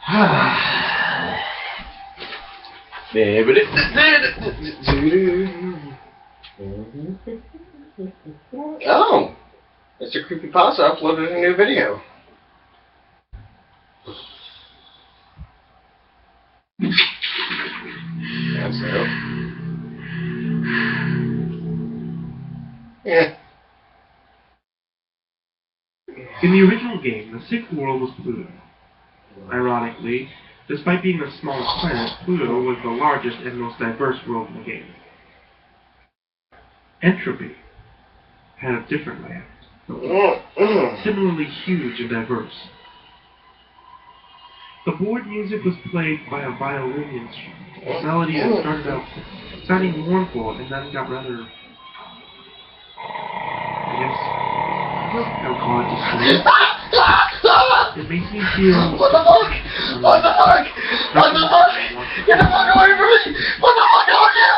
Oh, Mr. CreepyPasta uploaded a new video. That's new. Yeah. In the original game, the sixth world was Pluto. Ironically, despite being the smallest planet, Pluto was the largest and most diverse world in the game. Entropy had a different layout, similarly huge and diverse. The board music was played by a violin instrument, a melody that started out sounding mournful and then got rather, I guess, I'll call it distorted. It makes me feel... What the fuck? What the fuck? What the fuck? Get the fuck away from me! What the fuck are you?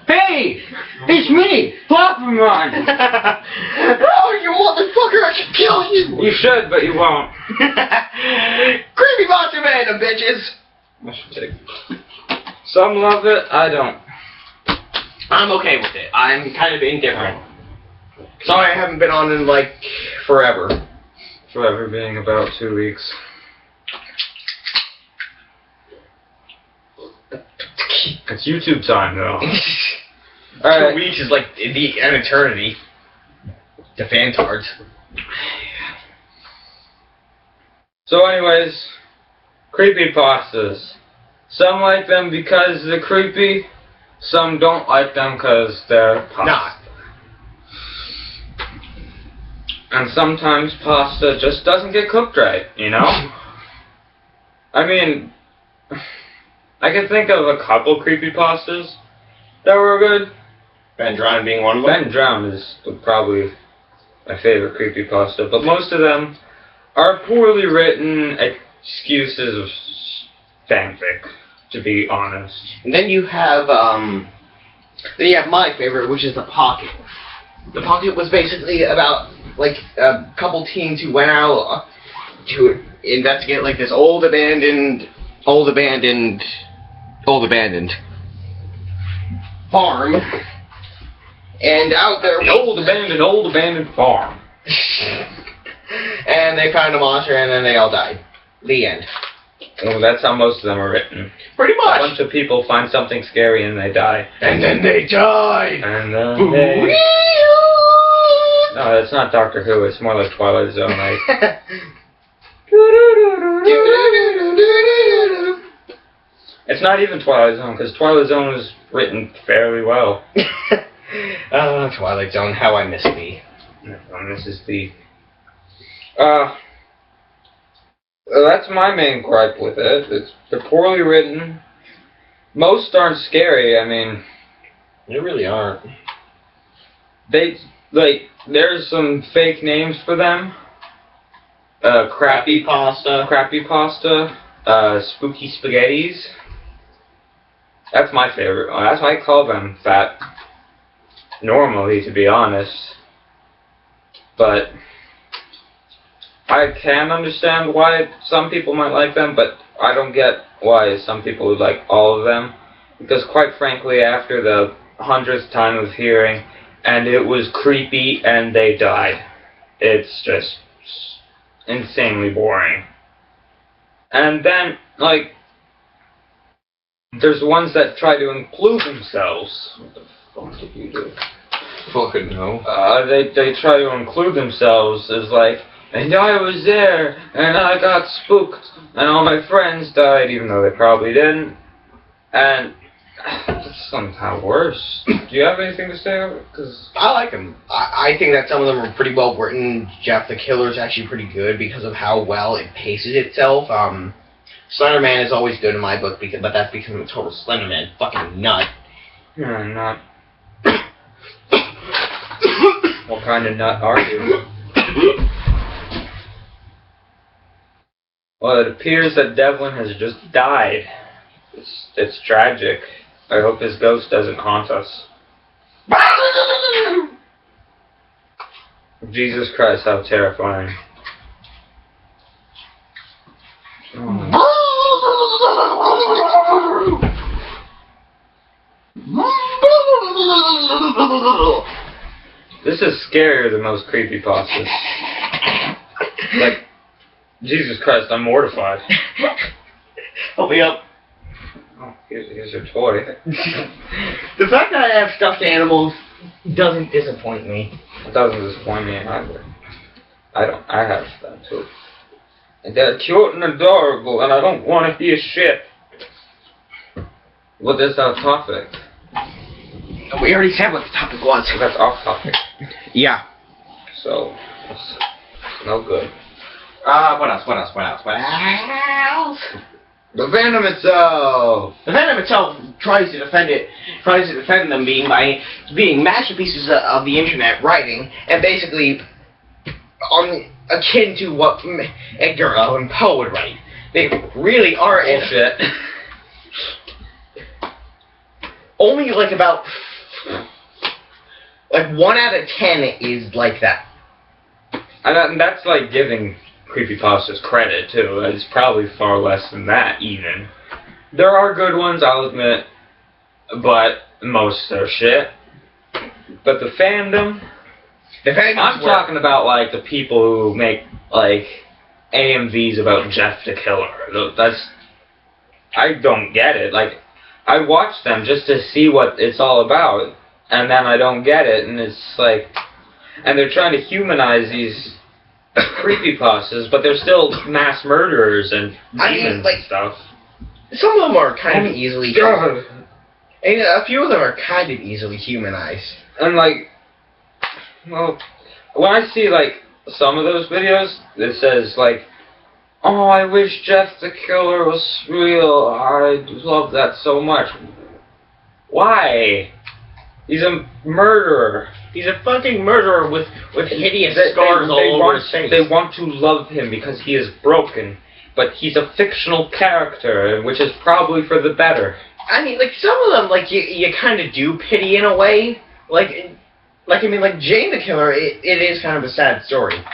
Hey! It's me! Pokemon! Oh, you motherfucker! I can kill you! You should, but you won't. CreepyPasta Fandom, bitches! Some love it, I don't. I'm okay with it. I'm kind of indifferent. Sorry I haven't been on in, like, forever. Forever being about 2 weeks. It's YouTube time, though. 2 weeks is like an eternity. The fantards. So anyways, creepypastas. Some like them because they're creepy, some don't like them because they're pasta. Not. And sometimes pasta just doesn't get cooked right, you know? I mean, I can think of a couple creepypastas that were good. Ben Drown being one of them? Ben Drown is probably my favorite creepypasta, but most of them are poorly written excuses of fanfic, to be honest. And then you have my favorite, which is The Pocket. The Pocket was basically about, like, a couple teens who went out to investigate, like, this old abandoned farm. And out there... The old abandoned farm. And they found a monster, and then they all died. The end. Well, that's how most of them are written. Pretty much. A bunch of people find something scary and they die. And then they die. And then they... No, that's not Doctor Who. It's more like Twilight Zone. It's not even Twilight Zone, because Twilight Zone is written fairly well. Twilight Zone, how I miss thee. This is the... that's my main gripe with it. They're poorly written. Most aren't scary, I mean... They really aren't. There's some fake names for them. CreepyPasta. Spooky Spaghettis. That's my favorite one. That's why I call them that normally, to be honest. But I can understand why some people might like them, but I don't get why some people would like all of them. Because quite frankly, after the 100th time of hearing, and it was creepy and they died, it's just insanely boring. And then, like, there's ones that try to include themselves. What the fuck did you do? Fucking no. They try to include themselves as like, and I was there, and I got spooked, and all my friends died, even though they probably didn't. And it's somehow worse. Do you have anything to say about it? Cause I like them. I think that some of them are pretty well written. Jeff the Killer is actually pretty good because of how well it paces itself. Slenderman is always good in my book, but that's because I'm a total Slenderman fucking nut. You're a nut. What kind of nut are you? Well, it appears that Devlin has just died. It's tragic. I hope his ghost doesn't haunt us. Jesus Christ, how terrifying. Oh. This is scarier than most creepypastas. Like, Jesus Christ, I'm mortified. Help me up. Oh, here's your toy. The fact that I have stuffed animals doesn't disappoint me. It doesn't disappoint me either. I have them too. And they're cute and adorable, and I don't want to hear shit. What is our topic? We already said what the topic was. That's off topic. Yeah. So, it's no good. What else? The Fandom itself! The Fandom itself tries to defend them being masterpieces of the internet writing, and basically akin to what Edgar Allan Poe would write. They really are Bullshit. Only about 1 out of 10 is like that. And that's like giving creepypastas credit too. It's probably far less than that even. There are good ones, I'll admit, but most are shit. But the Fandom, I'm talking about like the people who make like AMVs about Jeff the Killer. I don't get it. Like, I watch them just to see what it's all about, and then I don't get it, and it's like, and they're trying to humanize these creepypastas, but they're still mass murderers and demons and stuff. Some of them are kind of easily, and a few of them are kind of easily humanized. And like, well, when I see like some of those videos, it says like, oh, I wish Jeff the Killer was real. I love that so much. Why? He's a murderer. He's a fucking murderer with hideous scars all over his face. They want to love him because he is broken, but he's a fictional character, which is probably for the better. I mean, like, some of them, like, you kind of do pity in a way. Like, I mean, like, Jane the Killer, it is kind of a sad story.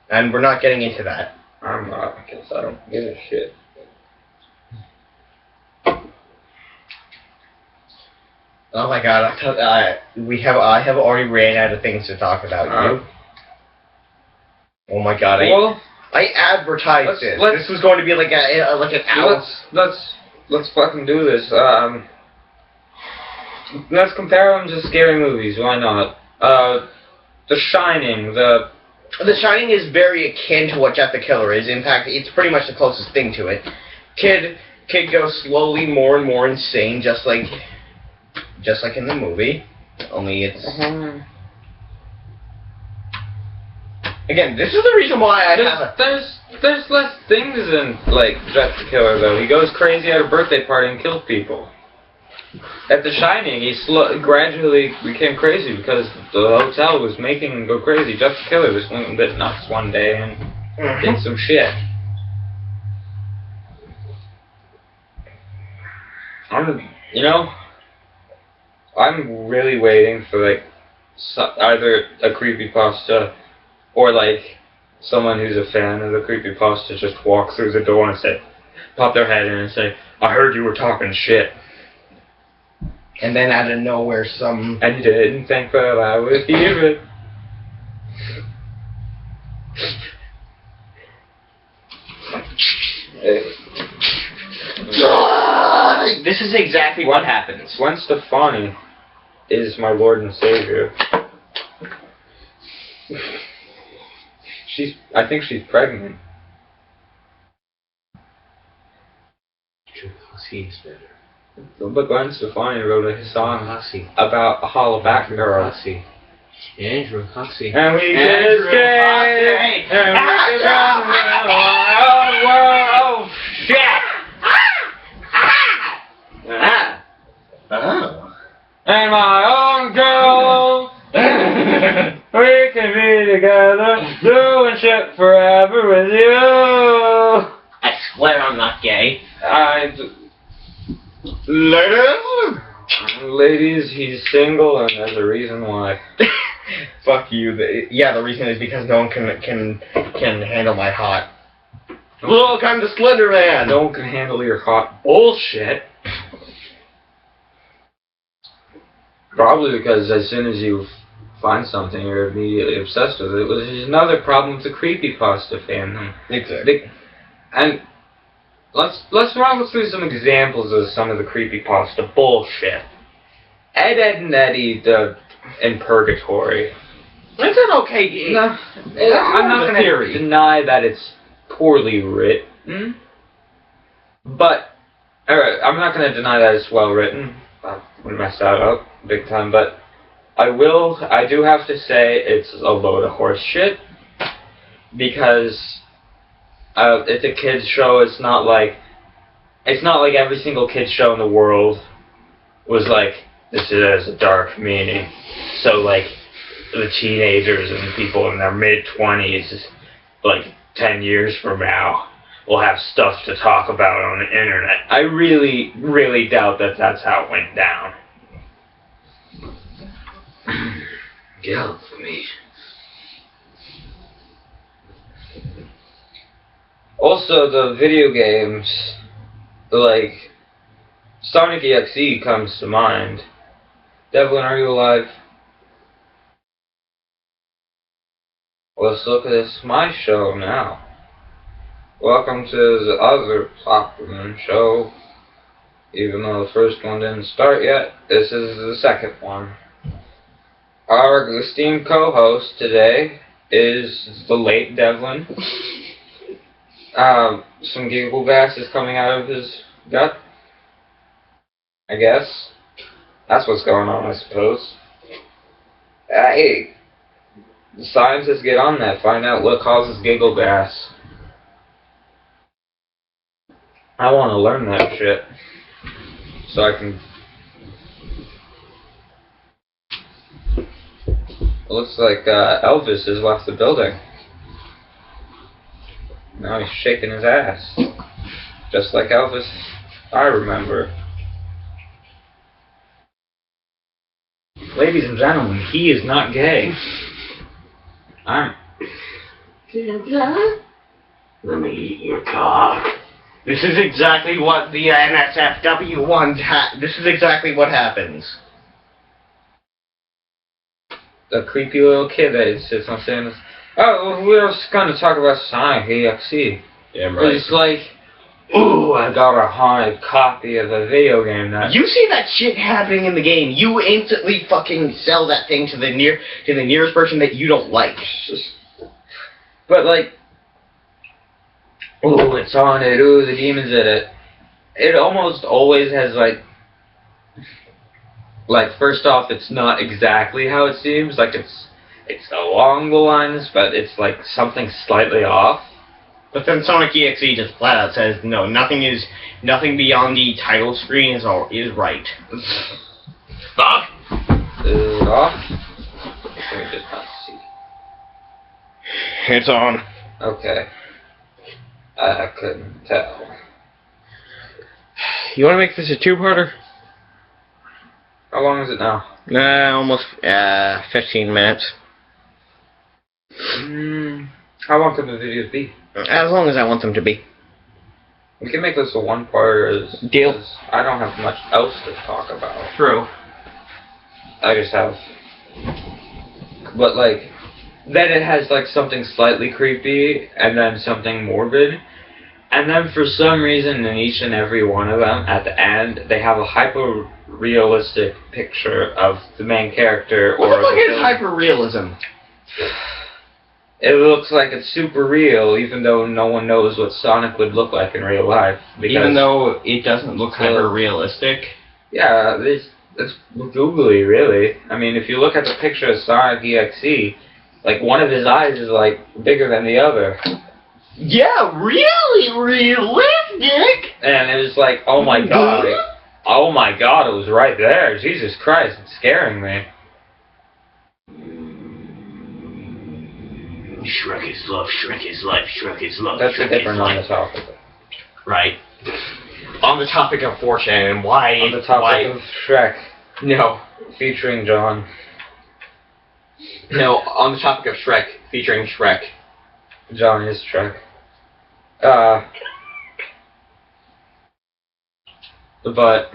And we're not getting into that. I'm not, because I don't give a shit. Oh my god, I have already ran out of things to talk about. You? Oh my god, I advertised this. This was going to be like an hour. Let's fucking do this. Let's compare them to scary movies. Why not? The Shining. The Shining is very akin to what Jeff the Killer is. In fact, it's pretty much the closest thing to it. Kid goes slowly more and more insane, just like in the movie. Only it's again. This is the reason why I have there's less things in like Jeff the Killer though. He goes crazy at a birthday party and kills people. At The Shining, he gradually became crazy because the hotel was making him go crazy. Jeff the Killer just went a bit nuts one day and did some shit. I'm really waiting for like either a creepypasta or like someone who's a fan of the creepypasta just walk through the door and pop their head in and say, "I heard you were talking shit." And then out of nowhere, I didn't think that I would hear it. This is exactly what happens. Gwen Stefani is my Lord and Savior. I think she's pregnant. He's better. But Gwen Stefani wrote a song about a hollowback girl. Andrew Hussey. And we can escape, and we can run around the world. Shit! And my own girl, we can be together, doing shit forever with you. I swear I'm not gay. Ladies, he's single, and there's a reason why. Fuck you. The reason is because no one can handle my hot. Look, I'm the Slender Man. No one can handle your hot bullshit. Probably because as soon as you find something, you're immediately obsessed with it, which is another problem with the creepypasta fandom. Exactly. And let's run through some examples of some of the creepypasta bullshit. Ed, and Eddie, in Purgatory. It's an okay game. No, I'm not going to deny that it's poorly written, but I'm not going to deny that it's well written. I would mess that up big time, but I do have to say it's a load of horse shit, because it's a kids show. It's not like every single kids show in the world was like, this has a dark meaning, so like the teenagers and people in their mid-20s, like 10 years from now, will have stuff to talk about on the internet. I really, really doubt that that's how it went down. Get out for me. Also, the video games, like Sonic EXE comes to mind. Devlin, are you alive? Let's look at this my show now. Welcome to the other Pokemon show. Even though the first one didn't start yet, this is the second one. Our esteemed co-host today is the late Devlin. Some giggle gas is coming out of his gut, I guess. That's what's going on, I suppose. Hey, the scientists get on that, find out what causes giggle gas. I want to learn that shit, so I can... It looks like Elvis has left the building. Now he's shaking his ass. Just like Elvis I remember. Ladies and gentlemen, he is not gay. I'm... Let me eat your cock. This is exactly what the NSFW wants. This is exactly what happens. The creepy little kid that sits on Santa's... Oh, we were just going to talk about Sonic EXE. Yeah, right. It's like, ooh, I got a haunted copy of the video game that... You see that shit happening in the game, you instantly fucking sell that thing to the nearest person that you don't like. But like, ooh, it's haunted, ooh, the demon's in it. It almost always has like first off, it's not exactly how it seems, like it's along the lines, but it's like something slightly off. But then Sonic EXE just flat out says, no, nothing beyond the title screen is right. Fuck! Is it off? Let me just not see. It's on. Okay. I couldn't tell. You want to make this a two-parter? How long is it now? Almost 15 minutes. How long can the videos be? As long as I want them to be. We can make this a one-parter. Deal. I don't have much else to talk about. True. I just have... But, like, then it has, like, something slightly creepy, and then something morbid. And then for some reason, in each and every one of them, at the end, they have a hyper-realistic picture of the main character. What the fuck is hyper-realism? It looks like it's super real, even though no one knows what Sonic would look like in real life. Even though it doesn't look hyper-realistic? Yeah, it's googly, really. I mean, if you look at the picture of Sonic EXE, like, one of his eyes is, like, bigger than the other. Yeah, really realistic! And it was like, oh my god. Oh my god, it was right there. Jesus Christ, it's scaring me. Shrek is love, Shrek is life, Shrek is love, That's Shrek a different is on life. the topic. Right. On the topic of 4chan and why... On the topic of Shrek. No. Featuring John. No, on the topic of Shrek, featuring Shrek. John is Shrek. But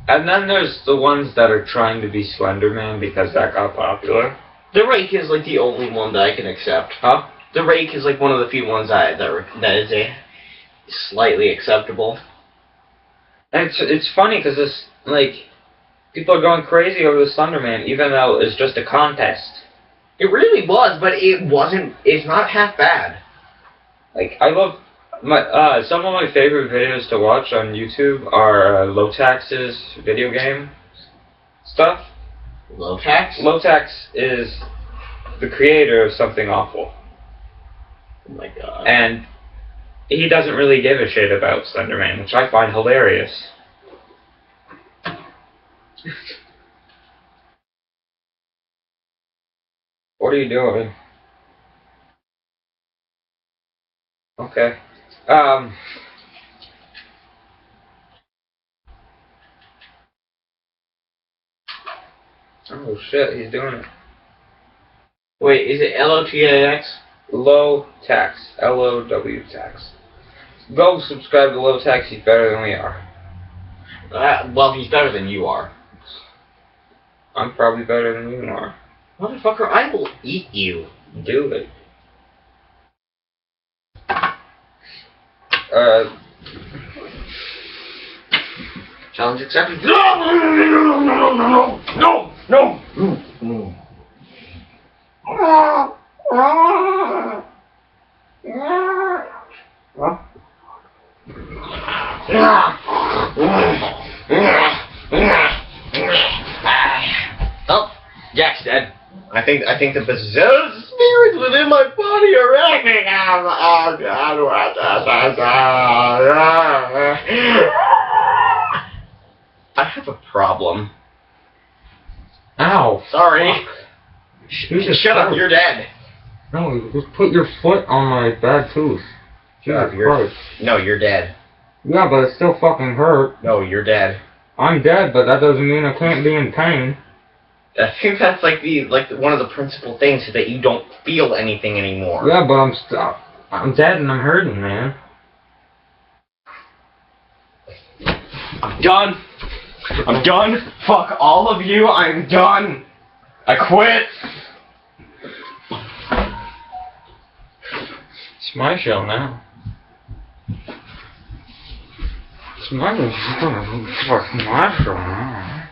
And then there's the ones that are trying to be Slender Man because that got popular. The Rake is like the only one that I can accept. Huh? The Rake is like one of the few ones that is a slightly acceptable. And it's funny because this, like, people are going crazy over the Slender Man, even though it's just a contest. It really was, but it's not half bad. Like, I love, some of my favorite videos to watch on YouTube are Lotax's video game stuff. Lotax? Lotax is the creator of Something Awful. Oh my god. And he doesn't really give a shit about Slender Man, which I find hilarious. What are you doing? Okay. Oh shit, he's doing it. Wait, is it L-O-T-A-X? Low Tax. L-O-W Tax. Go subscribe to Low Tax, he's better than we are. Well, he's better than you are. I'm probably better than you are. Motherfucker, I will eat you. Do it. Challenge accepted. No! Oh, Jack's dead. I think the berserk spirits within my body are acting out. Oh God, what I have a problem. Ow. Sorry. Shut up, you're dead. No, you just put your foot on my bad tooth. Jesus Christ. No, you're dead. Yeah, but it still fucking hurt. No, you're dead. I'm dead, but that doesn't mean I can't be in pain. I think that's like one of the principal things is that you don't feel anything anymore. Yeah, but I'm dead and I'm hurting, man. I'm done. I'm done. Fuck all of you. I'm done. I quit. It's my show now. It's my show now.